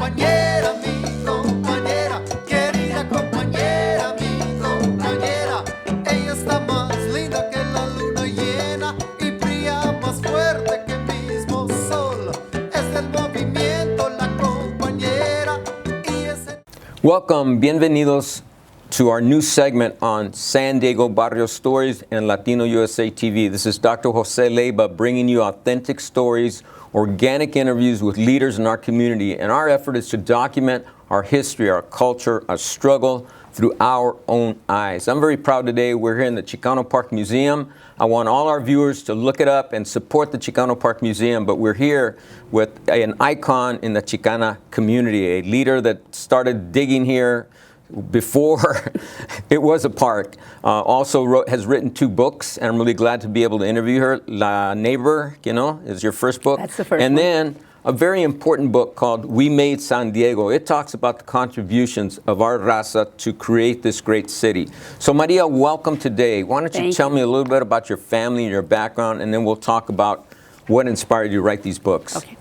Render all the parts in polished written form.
compañera, mi compañera, querida compañera, mi compañera. Ella está más linda que la luna llena y brilla más fuerte que el mismo sol. Es del movimiento la compañera y es el... Welcome, bienvenidos to our new segment on San Diego Barrio Stories and Latino USA TV. This is Dr. Jose Leyba bringing you authentic stories, organic interviews with leaders in our community, and our effort is to document our history, our culture, our struggle through our own eyes. I'm very proud today. We're here in the Chicano Park Museum. I want all our viewers to look it up and support the Chicano Park Museum, but we're here with an icon in the Chicana community, a leader that started digging here before it was a park. Has written 2 books, and I'm really glad to be able to interview her. La Neighbor, is your first book. That's the first and one. Then a very important book called We Made San Diego. It talks about the contributions of our raza to create this great city. So Maria, welcome today. Why don't you tell me a little bit about your family and your background, and then we'll talk about what inspired you to write these books. Okay.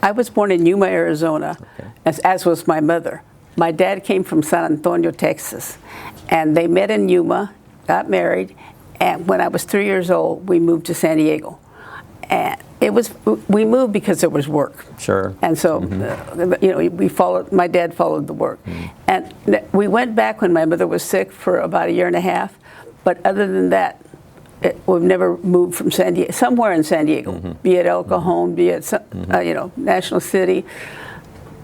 I was born in Yuma, Arizona, as was my mother. My dad came from San Antonio, Texas, and they met in Yuma, got married, and when I was 3 years old, we moved to San Diego. And we moved because there was work. Sure. And so, my dad followed the work. And we went back when my mother was sick for about a year and a half, but other than that, we've never moved from San Diego, somewhere in San Diego, be it El Cajon, be it, National City.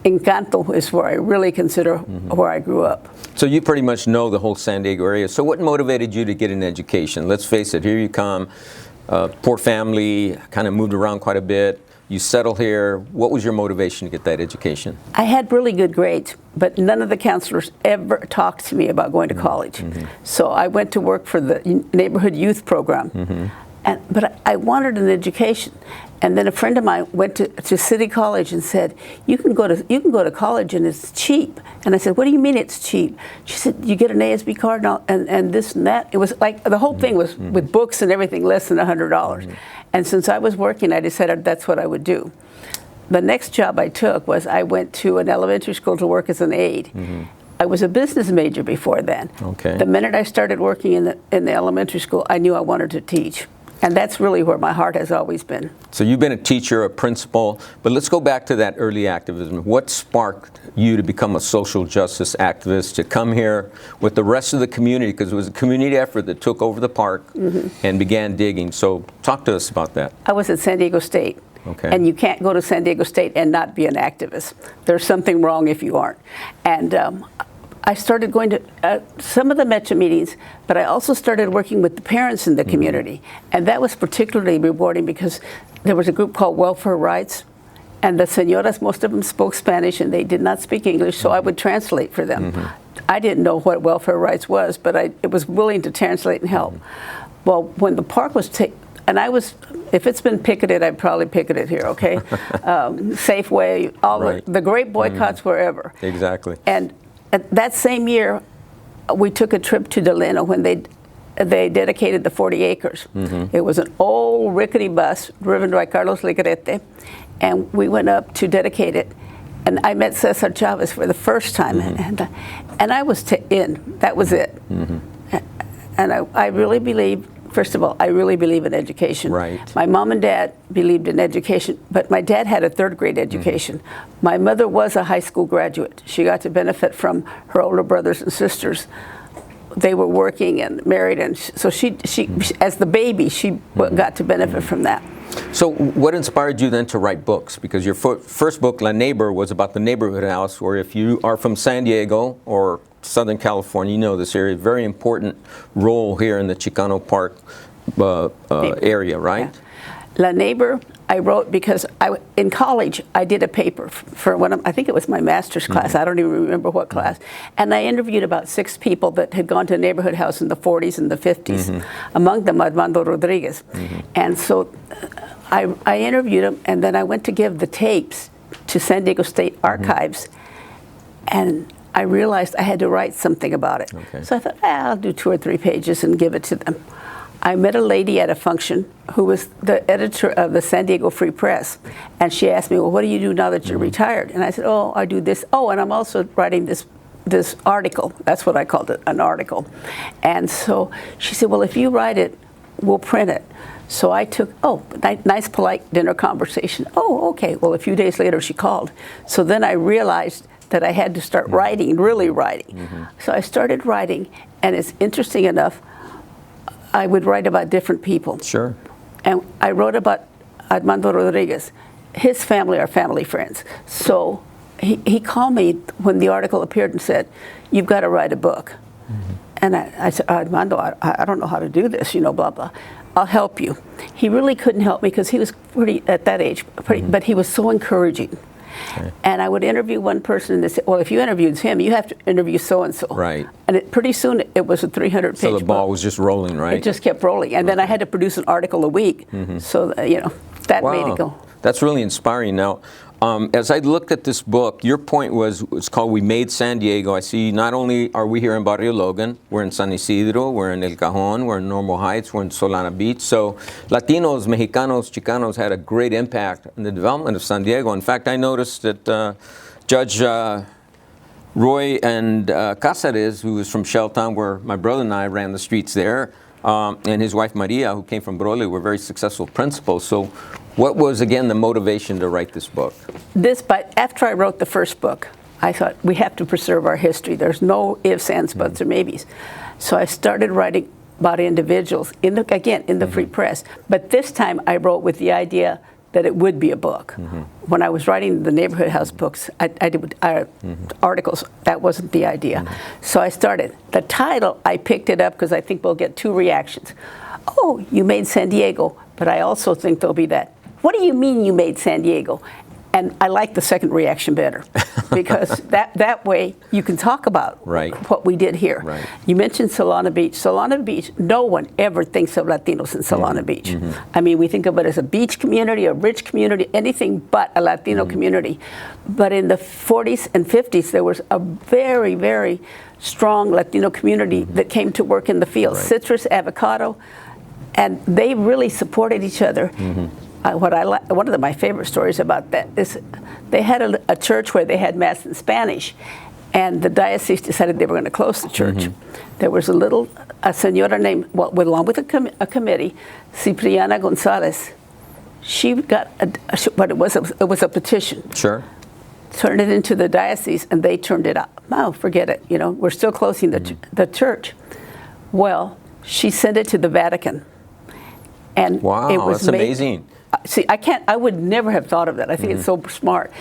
Encanto is where I really consider where I grew up. So you pretty much know the whole San Diego area. So what motivated you to get an education? Let's face it, here you come, poor family, kind of moved around quite a bit. You settle here. What was your motivation to get that education? I had really good grades, but none of the counselors ever talked to me about going to college. So I went to work for the neighborhood youth program. But I wanted an education, and then a friend of mine went to City College and said, "You can go to college and it's cheap." And I said, "What do you mean it's cheap?" She said, "You get an ASB card and this and that." It was like the whole thing was with books and everything less than $100. And since I was working, I decided that's what I would do. The next job I took was I went to an elementary school to work as an aide. I was a business major before then. Okay. The minute I started working in the elementary school, I knew I wanted to teach. And that's really where my heart has always been. So you've been a teacher, a principal, but let's go back to that early activism. What sparked you to become a social justice activist, to come here with the rest of the community, because it was a community effort that took over the park and began digging. So talk to us about that. I was at San Diego State. Okay. And you can't go to San Diego State and not be an activist. There's something wrong if you aren't. And I started going to some of the Metro meetings, but I also started working with the parents in the community. And that was particularly rewarding because there was a group called Welfare Rights, and the señoras, most of them spoke Spanish and they did not speak English, so I would translate for them. I didn't know what welfare rights was, but I was willing to translate and help. Well, when the park was and I was, if it's been picketed, I'd probably picket it here, okay? Safeway, all the great boycotts wherever. Exactly. And that same year, we took a trip to Delano when they dedicated the 40 acres. It was an old rickety bus driven by Carlos Ligrete, and we went up to dedicate it. And I met Cesar Chavez for the first time, and I was in. That was it. And I really believe. First of all, I really believe in education. Right. My mom and dad believed in education, but my dad had a 3rd grade education. My mother was a high school graduate. She got to benefit from her older brothers and sisters. They were working and married, and so she as the baby, she got to benefit from that. So what inspired you then to write books? Because your first book, La Neighbor, was about the neighborhood house, where if you are from San Diego or Southern California, you know this area, very important role here in the Chicano Park area, right? Yeah. La Neighbor, I wrote because in college I did a paper for I think it was my master's class, I don't even remember what class, and I interviewed about 6 people that had gone to a neighborhood house in the 40s and the 50s, among them Armando Rodriguez. And so I interviewed him, and then I went to give the tapes to San Diego State Archives, and I realized I had to write something about it. Okay. So I thought, I'll do 2 or 3 pages and give it to them. I met a lady at a function who was the editor of the San Diego Free Press, and she asked me, well, what do you do now that you're retired? And I said, oh, I do this. Oh, and I'm also writing this article. That's what I called it, an article. And so she said, well, if you write it, we'll print it. So I took, nice polite dinner conversation. Oh, okay. Well, a few days later she called. So then I realized that I had to start writing, really writing. So I started writing, and it's interesting enough, I would write about different people. Sure. And I wrote about Armando Rodriguez. His family are family friends. So he called me when the article appeared and said, you've got to write a book. And I said, Armando, I don't know how to do this, blah, blah. I'll help you. He really couldn't help me because he was at that age, but he was so encouraging. Okay. And I would interview one person and they said, well, if you interviewed him, you have to interview so-and-so. Right. And pretty soon it was a 300-page book. So the ball was just rolling, right? It just kept rolling. And then I had to produce an article a week. So, that made it go. That's really inspiring. Now, as I looked at this book, your point was, it's called We Made San Diego. I see not only are we here in Barrio Logan, we're in San Isidro, we're in El Cajon, we're in Normal Heights, we're in Solana Beach. So Latinos, Mexicanos, Chicanos had a great impact in the development of San Diego. In fact, I noticed that Judge Roy and Cáceres, who was from Shelltown, where my brother and I ran the streets there, and his wife Maria, who came from Broly, were very successful principals. So what was, again, the motivation to write this book? But after I wrote the first book, I thought, we have to preserve our history. There's no ifs, ands, buts, or maybes. So I started writing about individuals, in the Free Press. But this time I wrote with the idea that it would be a book. When I was writing the Neighborhood House books, I did articles. That wasn't the idea. So I started. The title, I picked it up because I think we'll get two reactions. Oh, you made San Diego, but I also think there'll be that. What do you mean you made San Diego? And I like the second reaction better because that way you can talk about what we did here. Right. You mentioned Solana Beach. Solana Beach, no one ever thinks of Latinos in Solana Beach. I mean, we think of it as a beach community, a rich community, anything but a Latino community. But in the 40s and 50s, there was a very, very strong Latino community that came to work in the fields, citrus, avocado, and they really supported each other. One of my favorite stories about that is they had a church where they had mass in Spanish, and the diocese decided they were going to close the church. There was a señora named, along with a committee, Cipriana Gonzalez. She got but it was a petition. Sure. Turned it into the diocese, and they turned it up. No, forget it. We're still closing the church. Well, she sent it to the Vatican, and wow, it was that's amazing. See, I would never have thought of that. I think it's so smart.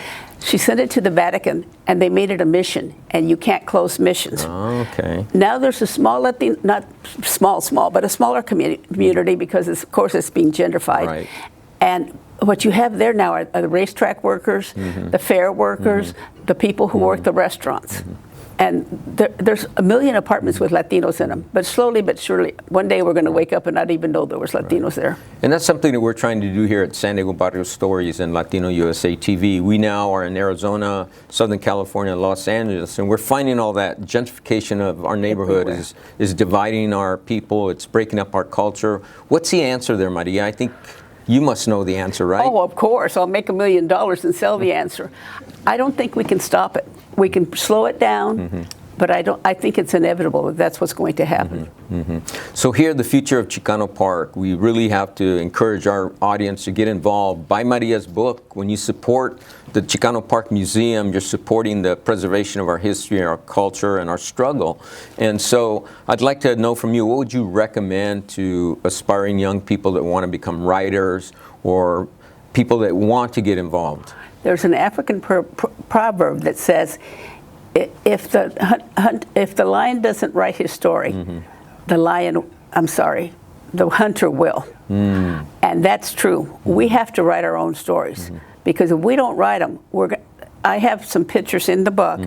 She sent it to the Vatican, and they made it a mission, and you can't close missions. Oh, okay. Now there's a small Latino, not small, but a smaller community because, of course, it's being gentrified. Right. And what you have there now are the racetrack workers, the fair workers, the people who work the restaurants. And there's a million apartments with Latinos in them. But slowly but surely, one day we're going to wake up and not even know there was Latinos there. And that's something that we're trying to do here at San Diego Barrio Stories and Latino USA TV. We now are in Arizona, Southern California, Los Angeles, and we're finding all that gentrification of our neighborhood is dividing our people. It's breaking up our culture. What's the answer there, Maria? I think you must know the answer, right? Oh, of course. I'll make $1 million and sell the answer. I don't think we can stop it. We can slow it down, but I think it's inevitable that that's what's going to happen. So here, the future of Chicano Park, we really have to encourage our audience to get involved. Buy Maria's book. When you support the Chicano Park Museum, you're supporting the preservation of our history, our culture, and our struggle. And so I'd like to know from you, what would you recommend to aspiring young people that want to become writers or people that want to get involved? There's an African proverb that says, if the lion doesn't write his story, the hunter will. And that's true. We have to write our own stories because if we don't write them, I have some pictures in the book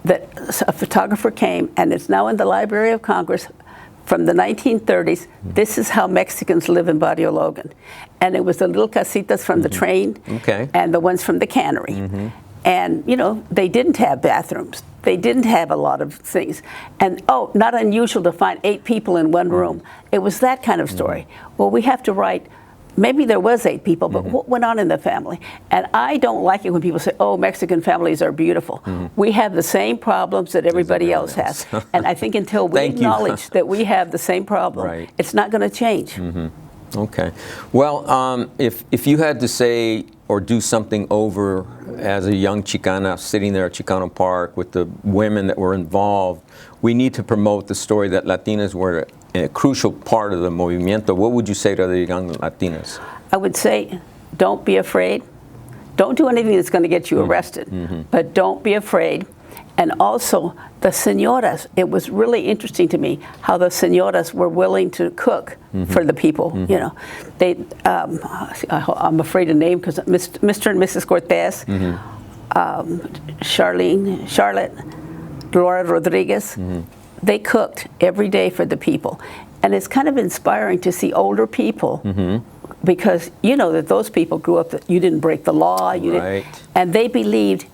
that a photographer came, and it's now in the Library of Congress from the 1930s. This is how Mexicans live in Barrio Logan. And it was the little casitas from the train and the ones from the cannery. And, you know, they didn't have bathrooms. They didn't have a lot of things. And, oh, not unusual to find 8 people in one room. It was that kind of story. Well, we have to write, maybe there was 8 people, but what went on in the family? And I don't like it when people say, oh, Mexican families are beautiful. We have the same problems that everybody else has. And I think until we acknowledge that we have the same problem, it's not going to change. Okay. Well, if you had to say or do something over as a young Chicana sitting there at Chicano Park with the women that were involved, we need to promote the story that Latinas were a crucial part of the movimiento. What would you say to the young Latinas? I would say, don't be afraid. Don't do anything that's going to get you arrested, but don't be afraid. And also, the señoras, it was really interesting to me how the señoras were willing to cook for the people. You know, they, I'm afraid to name because Mr. and Mrs. Cortez, Charlotte, Laura Rodriguez, they cooked every day for the people. And it's kind of inspiring to see older people because you know that those people grew up that you didn't break the law, you didn't, and they believed,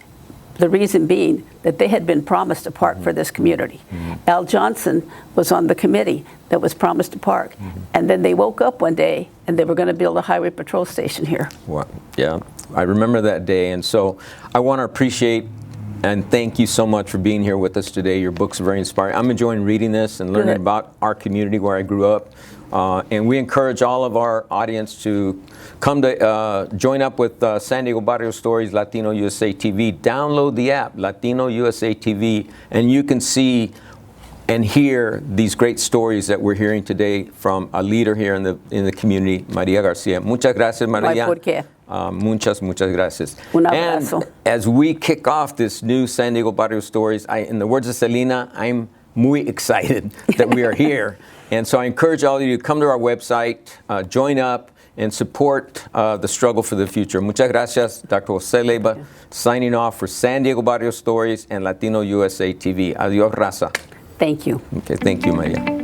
the reason being that they had been promised a park for this community. Al Johnson was on the committee that was promised a park, and then they woke up one day and they were going to build a highway patrol station here. Well, yeah, I remember that day, and so I want to appreciate and thank you so much for being here with us today. Your book's very inspiring. I'm enjoying reading this and learning about our community where I grew up. And we encourage all of our audience to come to join up with San Diego Barrio Stories Latino USA TV. Download the app, Latino USA TV, and you can see and hear these great stories that we're hearing today from a leader here in the community, Maria Garcia. Muchas gracias, Maria. Muchas gracias. Un abrazo. And as we kick off this new San Diego Barrio Stories, in the words of Selena, I'm muy excited that we are here. And so I encourage all of you to come to our website, join up, and support the struggle for the future. Muchas gracias, Dr. Jose Leyba, signing off for San Diego Barrio Stories and Latino USA TV. Adios, raza. Thank you. Okay, thank you, Maria.